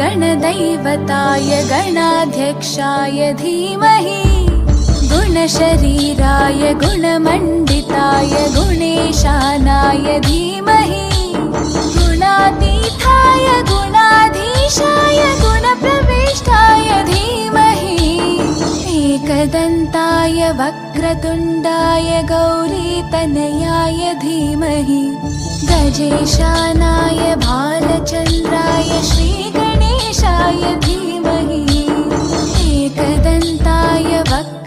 गणदैवताय गणाध्यक्षाय धीमहि गुणशरीराय गुणमण्डिताय गुणेशानाय धीमहि गुणातीताय गुणाधीशाय गुणप्रविष्टाय धीमहि एकदन्ताय वक्रतुण्डाय गौरीतनयाय धीमहि गजेशानाय भालचन्द्राय श्रीगणेशाय धीमहि एकदन्ताय वक्रतुण्डाय